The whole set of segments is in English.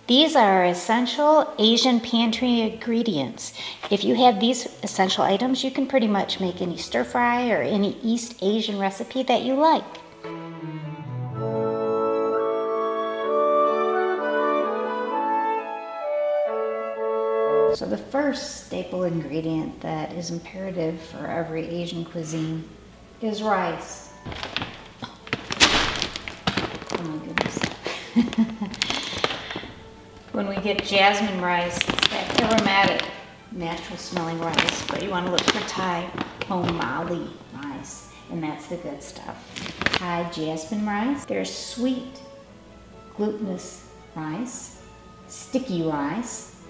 These are essential Asian pantry ingredients. If you have these essential items, you can pretty much make any stir fry or any East Asian recipe that you like. So the first staple ingredient that is imperative for every Asian cuisine is rice. Oh my goodness. When we get jasmine rice, it's that aromatic, natural smelling rice, but you want to look for Thai homali rice, and that's the good stuff. Thai jasmine rice. There's sweet, glutinous rice, sticky rice,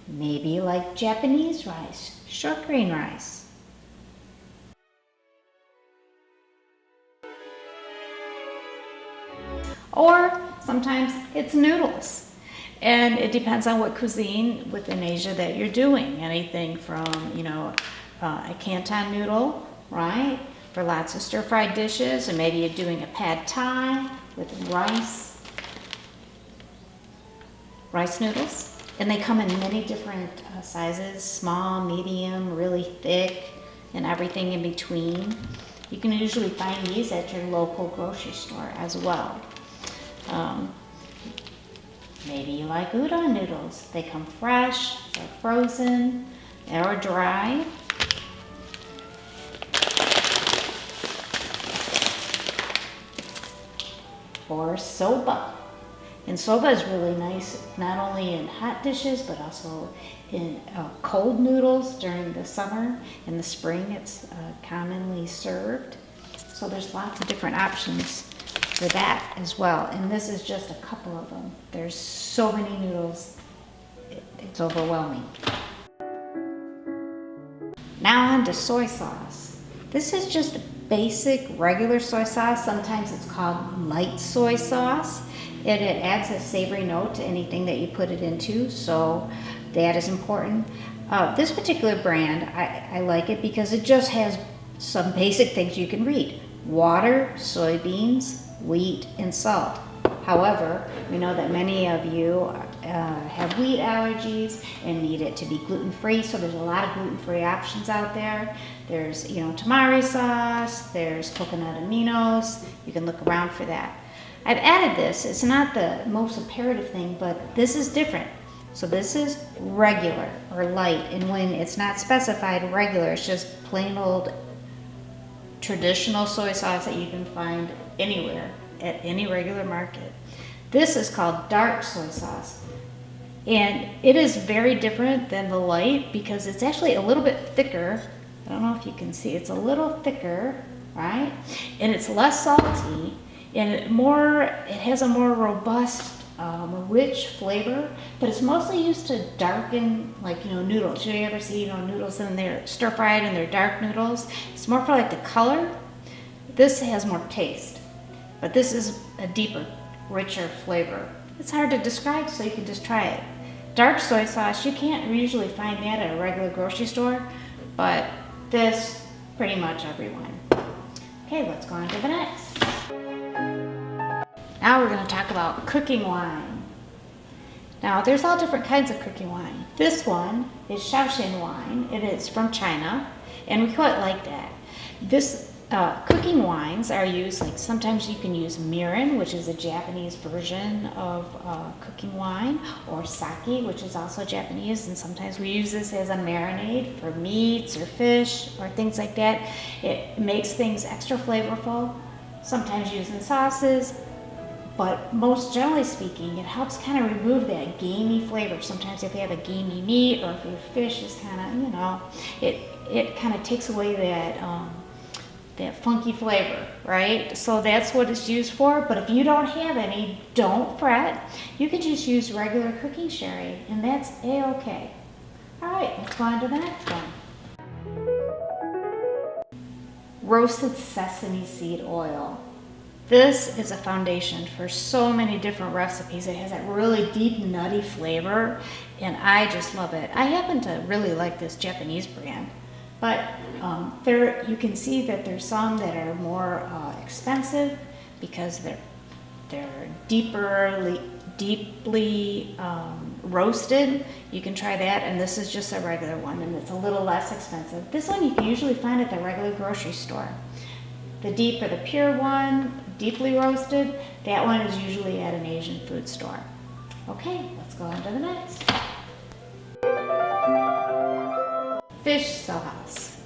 maybe like Japanese rice, short grain rice. Or sometimes it's noodles. And it depends on what cuisine within Asia that you're doing. Anything from, a Canton noodle, right? For lots of stir-fried dishes, or maybe you're doing a pad thai with rice noodles. And they come in many different sizes, small, medium, really thick, and everything in between. You can usually find these at your local grocery store as well. Maybe you like udon noodles. They come fresh, they're frozen, or dry. Or soba. And soba is really nice, not only in hot dishes, but also in cold noodles during the summer. In the spring, it's commonly served. So there's lots of different options for that as well. And this is just a couple of them. There's so many noodles, it's overwhelming. Now on to soy sauce. This is just a basic regular soy sauce. Sometimes it's called light soy sauce. And it adds a savory note to anything that you put it into, so that is important. This particular brand, I like it because it just has some basic things you can read. Water, soybeans, wheat, and salt. However, we know that many of you have wheat allergies and need it to be gluten-free, so there's a lot of gluten-free options out there. There's, tamari sauce, there's coconut aminos. You can look around for that. I've added this. It's not the most imperative thing, but this is different. So this is regular or light, and when it's not specified regular, it's just plain old traditional soy sauce that you can find anywhere at any regular market. This is called dark soy sauce, and it is very different than the light because it's actually a little bit thicker. I don't know if you can see, it's a little thicker, right? And it's less salty, and it has a more robust, rich flavor, but it's mostly used to darken, noodles. You ever see, noodles and they're stir fried and they're dark noodles? It's more for like the color. This has more taste, but this is a deeper, richer flavor. It's hard to describe, so you can just try it. Dark soy sauce, you can't usually find that at a regular grocery store, but this, pretty much everyone. Okay, let's go on to the next. Now we're going to talk about cooking wine. Now there's all different kinds of cooking wine. This one is Shaoxing wine. It is from China, and we quite like that. This cooking wines are used, sometimes you can use mirin, which is a Japanese version of cooking wine, or sake, which is also Japanese, and sometimes we use this as a marinade for meats or fish or things like that. It makes things extra flavorful, sometimes used in sauces. But most generally speaking, it helps kind of remove that gamey flavor. Sometimes if you have a gamey meat or if your fish is kind of, it kind of takes away that funky flavor, right? So that's what it's used for. But if you don't have any, don't fret. You can just use regular cooking sherry, and that's A-okay. All right, let's go on to the next one. Roasted sesame seed oil. This is a foundation for so many different recipes. It has that really deep, nutty flavor, and I just love it. I happen to really like this Japanese brand, but you can see that there's some that are more expensive. because they're deeply roasted. You can try that, and this is just a regular one, and it's a little less expensive. This one you can usually find at the regular grocery store. The deep or the pure one, deeply roasted, that one is usually at an Asian food store. Okay, let's go on to the next. Fish sauce.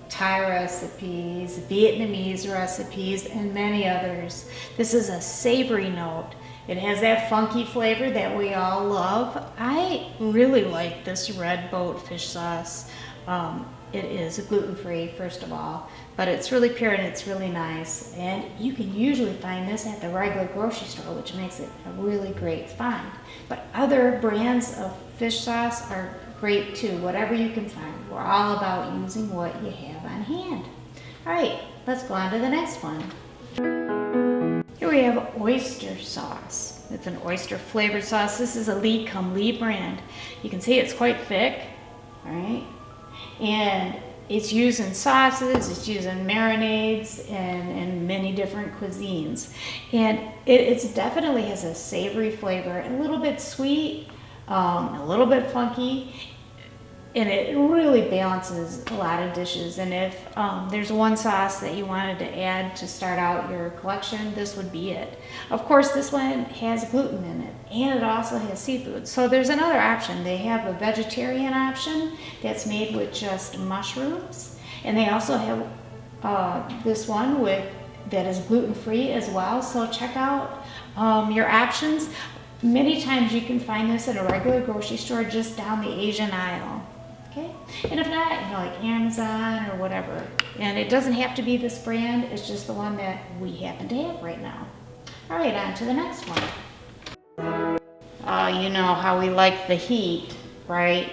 Thai recipes, Vietnamese recipes, and many others. This is a savory note. It has that funky flavor that we all love. I really like this red boat fish sauce. It is gluten-free, first of all, but it's really pure and it's really nice. And you can usually find this at the regular grocery store, which makes it a really great find. But other brands of fish sauce are great too, whatever you can find. We're all about using what you have on hand. All right, let's go on to the next one. Here we have oyster sauce. It's an oyster flavored sauce. This is a Lee Kum Lee brand. You can see it's quite thick, all right? And it's used in sauces, it's used in marinades, and many different cuisines. And it definitely has a savory flavor, a little bit sweet, a little bit funky, and it really balances a lot of dishes. And if there's one sauce that you wanted to add to start out your collection, this would be it. Of course, this one has gluten in it, and it also has seafood. So there's another option. They have a vegetarian option that's made with just mushrooms, and they also have this one that is gluten-free as well. So check out your options. Many times you can find this at a regular grocery store just down the Asian aisle. Okay, and if not, like Amazon or whatever. And it doesn't have to be this brand, it's just the one that we happen to have right now. All right, on to the next one. You know how we like the heat, right?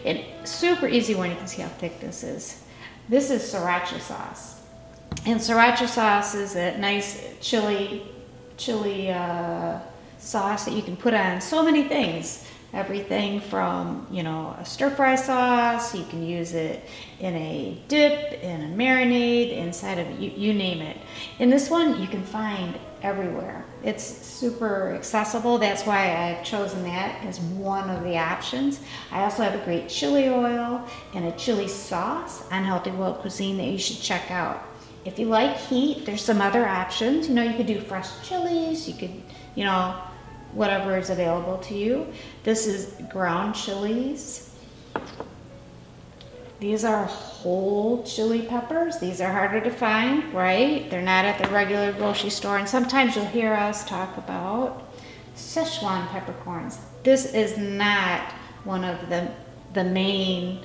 It's super easy one. You can see how thick this is. This is Sriracha sauce. And Sriracha sauce is a nice chili sauce that you can put on so many things. Everything from, a stir-fry sauce, you can use it in a dip, in a marinade, inside of, you name it. And this one you can find everywhere. It's super accessible. That's why I've chosen that as one of the options. I also have a great chili oil and a chili sauce on Healthy World Cuisine that you should check out. If you like heat, there's some other options. You could do fresh chilies, you could, whatever is available to you. This is ground chilies. These are whole chili peppers. These are harder to find, right? They're not at the regular grocery store. And sometimes you'll hear us talk about Szechuan peppercorns. This is not one of the main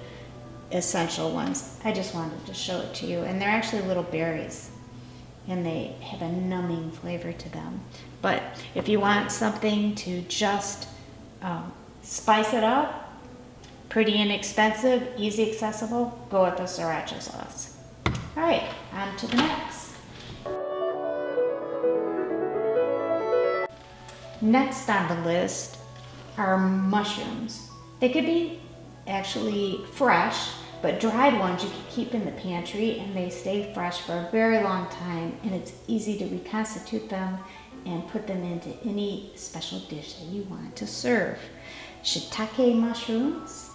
essential ones. I just wanted to show it to you. And they're actually little berries, and they have a numbing flavor to them. But if you want something to just spice it up, pretty inexpensive, easy accessible, go with the Sriracha sauce. All right, on to the next. Next on the list are mushrooms. They could be actually fresh, but dried ones you can keep in the pantry and they stay fresh for a very long time, and it's easy to reconstitute them and put them into any special dish that you want to serve. Shiitake mushrooms.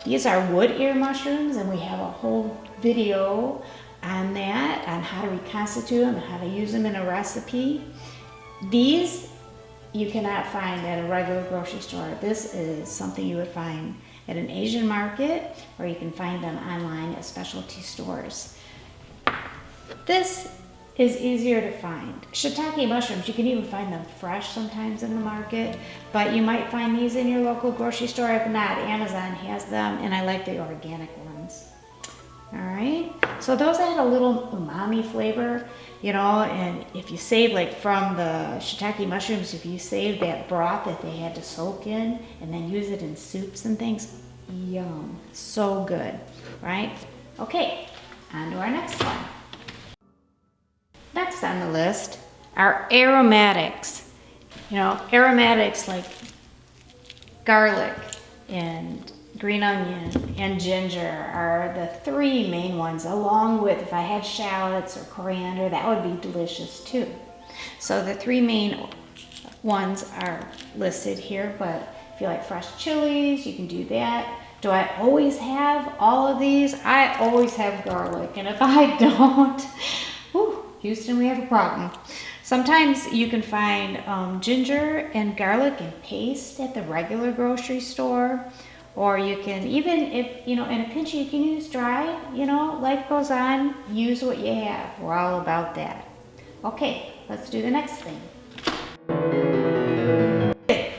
These are wood ear mushrooms, and we have a whole video on that, on how to reconstitute them and how to use them in a recipe. These you cannot find at a regular grocery store. This is something you would find at an Asian market, or you can find them online at specialty stores. This is easier to find. Shiitake mushrooms, you can even find them fresh sometimes in the market, but you might find these in your local grocery store. If not, Amazon has them, and I like the organic ones. All right, so those add a little umami flavor, and if you save, like from the shiitake mushrooms, if you save that broth that they had to soak in and then use it in soups and things, yum, so good, right? Okay, on to our next one. Next on the list are aromatics. Aromatics like garlic and green onion, and ginger are the three main ones, along with if I had shallots or coriander, that would be delicious too. So the three main ones are listed here, but if you like fresh chilies, you can do that. Do I always have all of these? I always have garlic, and if I don't, whew, Houston, we have a problem. Sometimes you can find ginger and garlic in paste at the regular grocery store, or you can, even if, you know, in a pinch you can use dried, you know, life goes on, use what you have. We're all about that. Okay, let's do the next thing. Okay,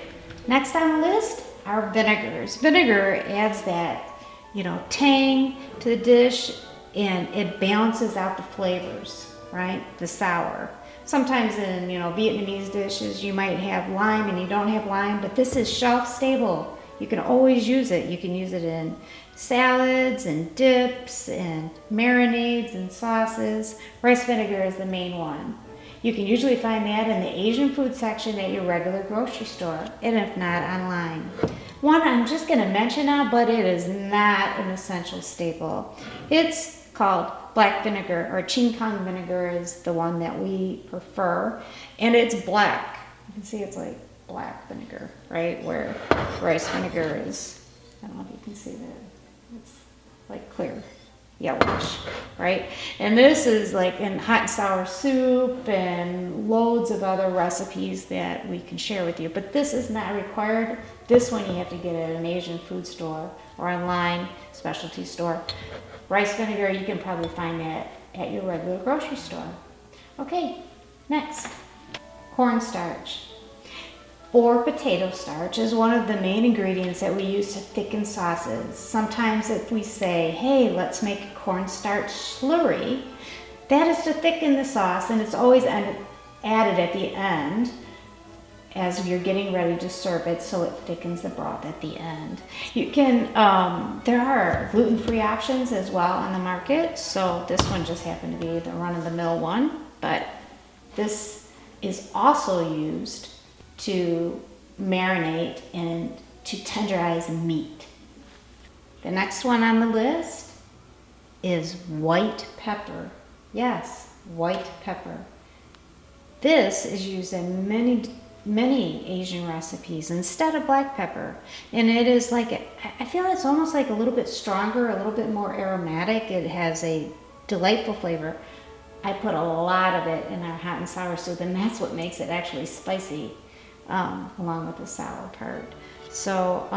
next on the list are vinegars. Vinegar adds that, you know, tang to the dish, and it balances out the flavors, right? The sour. Sometimes in, you know, Vietnamese dishes, you might have lime and you don't have lime, but this is shelf stable. You can always use it. You can use it in salads and dips and marinades and sauces. Rice vinegar is the main one. You can usually find that in the Asian food section at your regular grocery store, and if not, online. One I'm just going to mention now, but it is not an essential staple. It's called black vinegar, or Ching Kong vinegar is the one that we prefer, and it's black. You can see it's like black vinegar, right, where rice vinegar is, I don't know if you can see that, it's like clear, yellowish, right? And this is like in hot and sour soup and loads of other recipes that we can share with you, but this is not required. This one you have to get at an Asian food store or online specialty store. Rice vinegar, you can probably find that at your regular grocery store. Okay, next, cornstarch or potato starch is one of the main ingredients that we use to thicken sauces. Sometimes if we say, hey, let's make a cornstarch slurry, that is to thicken the sauce, and it's always added at the end as you're getting ready to serve it, so it thickens the broth at the end. You can, there are gluten-free options as well on the market, so this one just happened to be the run-of-the-mill one, but this is also used to marinate and to tenderize meat. The next one on the list is white pepper. Yes, white pepper. This is used in many Asian recipes instead of black pepper, and it is like, I feel it's almost like a little bit stronger, a little bit more aromatic. It has a delightful flavor. I put a lot of it in our hot and sour soup, and that's what makes it actually spicy, along with the sour part. So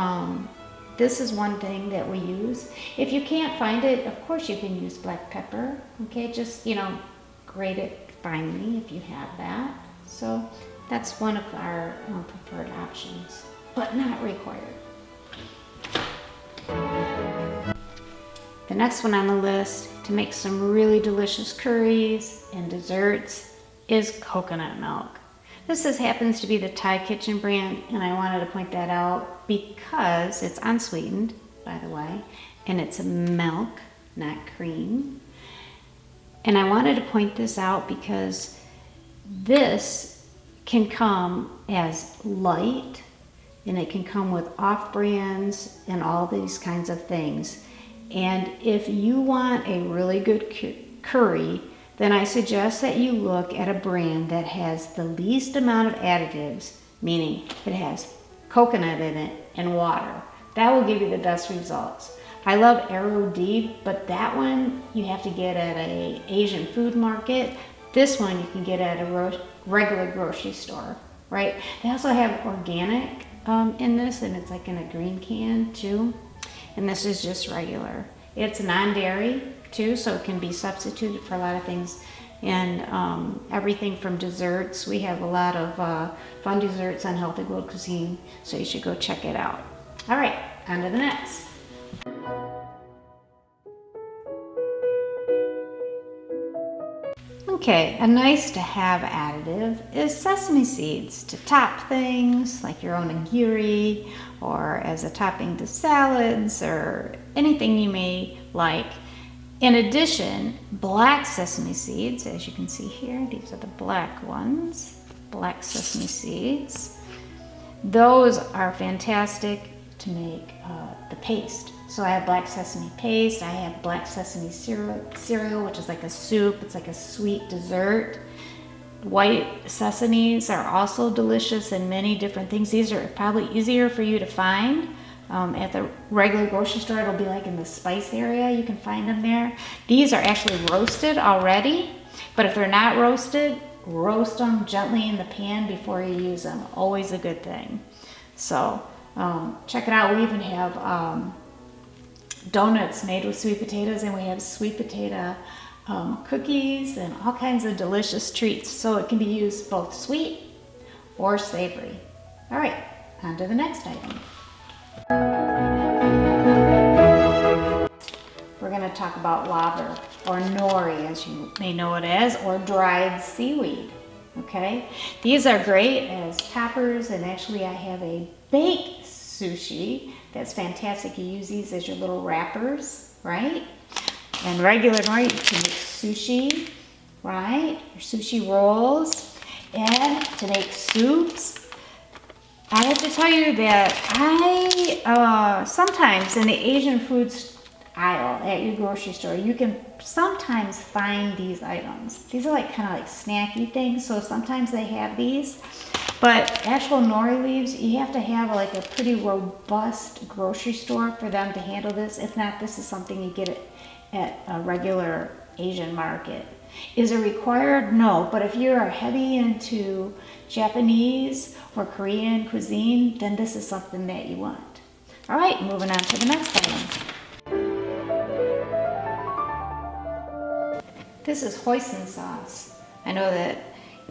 this is one thing that we use. If you can't find it, of course you can use black pepper. Okay, just, you know, grate it finely if you have that. So that's one of our preferred options, but not required. The next one on the list to make some really delicious curries and desserts is coconut milk. This happens to be the Thai Kitchen brand, and I wanted to point that out because it's unsweetened, by the way, and it's milk, not cream. And I wanted to point this out because this can come as light, and it can come with off-brands and all these kinds of things. And if you want a really good curry, then I suggest that you look at a brand that has the least amount of additives, meaning it has coconut in it and water. That will give you the best results. I love Arrow Deep, but that one you have to get at an Asian food market. This one you can get at a regular grocery store, right? They also have organic in this, and it's like in a green can too. And this is just regular. It's non-dairy too, so it can be substituted for a lot of things. And everything from desserts. We have a lot of fun desserts on Healthy World Cuisine, so you should go check it out. All right, on to the next. Okay, a nice to have additive is sesame seeds to top things like your onigiri, or as a topping to salads, or anything you may like. In addition, black sesame seeds, as you can see here, these are the black ones, black sesame seeds. Those are fantastic to make the paste. So I have black sesame paste, I have black sesame cereal, which is like a soup, it's like a sweet dessert. White sesames are also delicious in many different things. These are probably easier for you to find. At the regular grocery store, it'll be like in the spice area, you can find them there. These are actually roasted already, but if they're not roasted, roast them gently in the pan before you use them. Always a good thing. So check it out. We even have donuts made with sweet potatoes, and we have sweet potato cookies and all kinds of delicious treats. So it can be used both sweet or savory. All right, on to the next item. We're going to talk about laver, or nori as you may know it as, or dried seaweed. Okay, these are great as toppers, and actually I have a baked sushi that's fantastic. You use these as your little wrappers, right? And regular nori, you can make sushi, right? Your sushi rolls, and to make soups. I have to tell you that I sometimes in the Asian foods aisle at your grocery store, you can sometimes find these items. These are like kind of like snacky things, so sometimes they have these. But actual nori leaves, you have to have like a pretty robust grocery store for them to handle this. If not, this is something you get at a regular Asian market. Is it required? No, but if you're heavy into Japanese or Korean cuisine, then this is something that you want. All right, moving on to the next item. This is hoisin sauce. I know that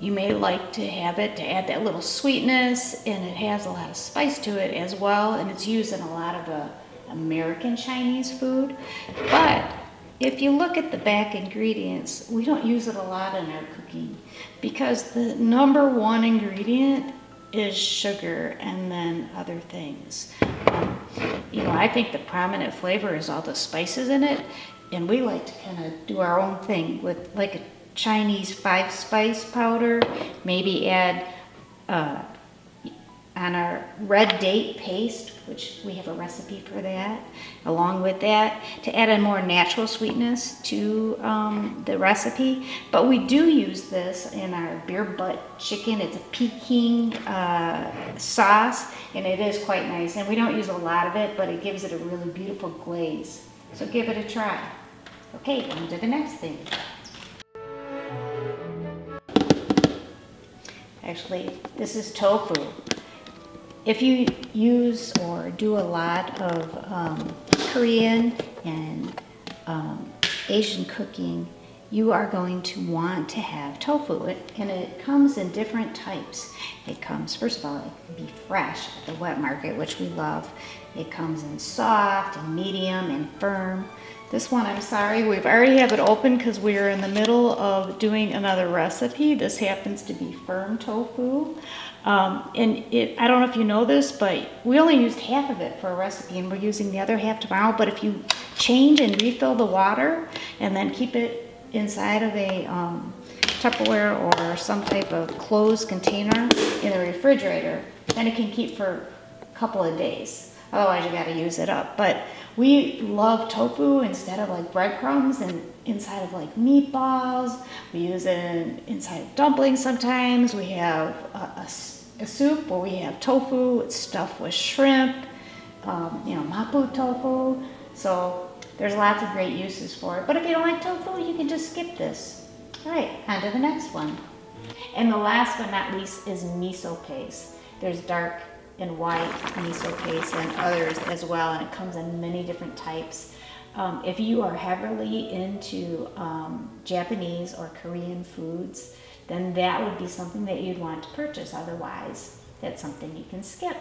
you may like to have it to add that little sweetness, and it has a lot of spice to it as well, and it's used in a lot of American Chinese food. But if you look at the back ingredients, we don't use it a lot in our cooking because the number one ingredient is sugar and then other things. I think the prominent flavor is all the spices in it, and we like to kind of do our own thing with like a Chinese 5-spice powder, maybe add on our red date paste, which we have a recipe for that, along with that, to add a more natural sweetness to the recipe. But we do use this in our beer butt chicken. It's a Peking sauce, and it is quite nice. And we don't use a lot of it, but it gives it a really beautiful glaze. So give it a try. Okay, on to the next thing. Actually, this is tofu. If you use or do a lot of Korean and Asian cooking, you are going to want to have tofu. And it comes in different types. It comes, first of all, it can be fresh at the wet market, which we love. It comes in soft and medium and firm. This one, I'm sorry, we've already have it open because we are in the middle of doing another recipe. This happens to be firm tofu. I don't know if you know this, but we only used half of it for a recipe, and we're using the other half tomorrow. But if you change and refill the water and then keep it inside of a Tupperware or some type of closed container in the refrigerator, then it can keep for a couple of days. Otherwise, you got to use it up. But we love tofu instead of like breadcrumbs and inside of like meatballs. We use it inside of dumplings sometimes. We have a soup where we have tofu. It's stuffed with shrimp, mapo tofu. So there's lots of great uses for it. But if you don't like tofu, you can just skip this. All right, on to the next one. And the last but not least is miso paste. There's dark and white miso paste and others as well, and it comes in many different types. If you are heavily into Japanese or Korean foods, then that would be something that you'd want to purchase. Otherwise, that's something you can skip.